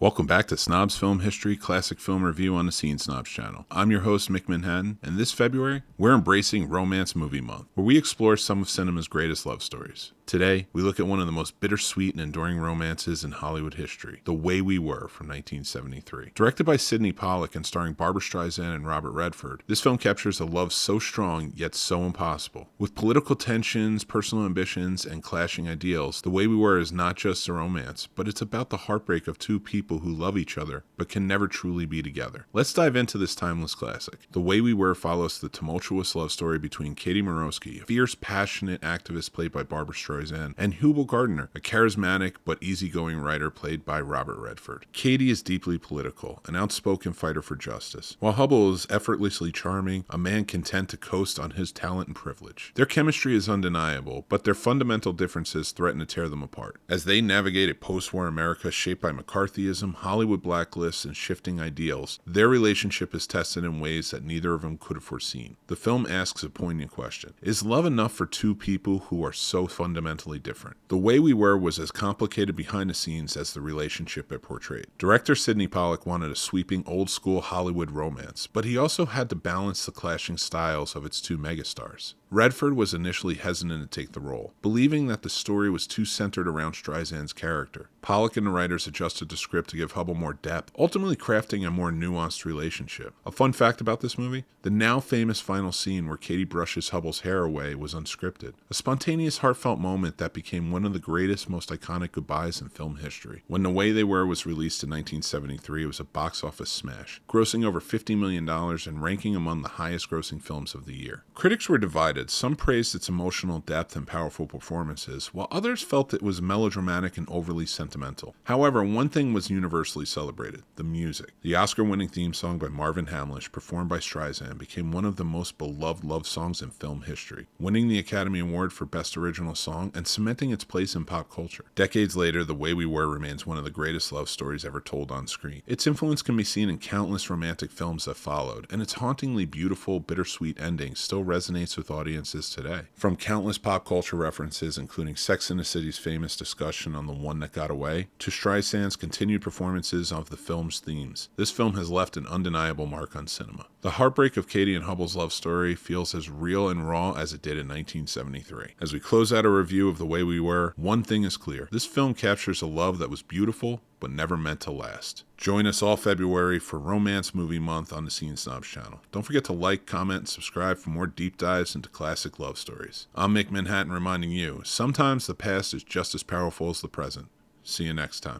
Welcome back to Snobs Film History Classic Film Review on the Scene Snobs Channel. I'm your host, Mick Manhattan, and this February, we're embracing Romance Movie Month, where we explore some of cinema's greatest love stories. Today, we look at one of the most bittersweet and enduring romances in Hollywood history, The Way We Were from 1973. Directed by Sydney Pollack and starring Barbra Streisand and Robert Redford, this film captures a love so strong yet so impossible. With political tensions, personal ambitions, and clashing ideals, The Way We Were is not just a romance, but it's about the heartbreak of two people who love each other but can never truly be together. Let's dive into this timeless classic. The Way We Were follows the tumultuous love story between Katie Morosky, a fierce, passionate activist played by Barbra Streisand, and Hubel Gardner, a charismatic but easygoing writer played by Robert Redford. Katie is deeply political, an outspoken fighter for justice, while Hubel is effortlessly charming, a man content to coast on his talent and privilege. Their chemistry is undeniable, but their fundamental differences threaten to tear them apart. As they navigate a post-war America shaped by McCarthyism, Hollywood blacklists, and shifting ideals, their relationship is tested in ways that neither of them could have foreseen. The film asks a poignant question. Is love enough for two people who are so fundamentally different? The Way We Were was as complicated behind the scenes as the relationship it portrayed. Director Sydney Pollack wanted a sweeping, old-school Hollywood romance, but he also had to balance the clashing styles of its two megastars. Redford was initially hesitant to take the role, believing that the story was too centered around Streisand's character. Pollack and the writers adjusted the script to give Hubble more depth, ultimately crafting a more nuanced relationship. A fun fact about this movie: the now famous final scene where Katie brushes Hubble's hair away was unscripted. A spontaneous, heartfelt moment that became one of the greatest, most iconic goodbyes in film history. When The Way They Were was released in 1973, it was a box office smash, grossing over $50 million and ranking among the highest grossing films of the year. Critics were divided. Some praised its emotional depth and powerful performances, while others felt it was melodramatic and overly sentimental. However, one thing was universally celebrated: the music. The Oscar-winning theme song by Marvin Hamlisch, performed by Streisand, became one of the most beloved love songs in film history, winning the Academy Award for Best Original Song and cementing its place in pop culture. Decades later, The Way We Were remains one of the greatest love stories ever told on screen. Its influence can be seen in countless romantic films that followed, and its hauntingly beautiful, bittersweet ending still resonates with audiences today. From countless pop culture references, including Sex and the City's famous discussion on The One That Got Away, to Streisand's continued performances of the film's themes, this film has left an undeniable mark on cinema. The heartbreak of Katie and Hubble's love story feels as real and raw as it did in 1973. As we close out a review of The Way We Were, one thing is clear: this film captures a love that was beautiful but never meant to last. Join us all February for Romance Movie Month on the Scene Snobs Channel. Don't forget to like, comment, and subscribe for more deep dives into classic love stories. I'm Mick Manhattan reminding you, sometimes the past is just as powerful as the present. See you next time.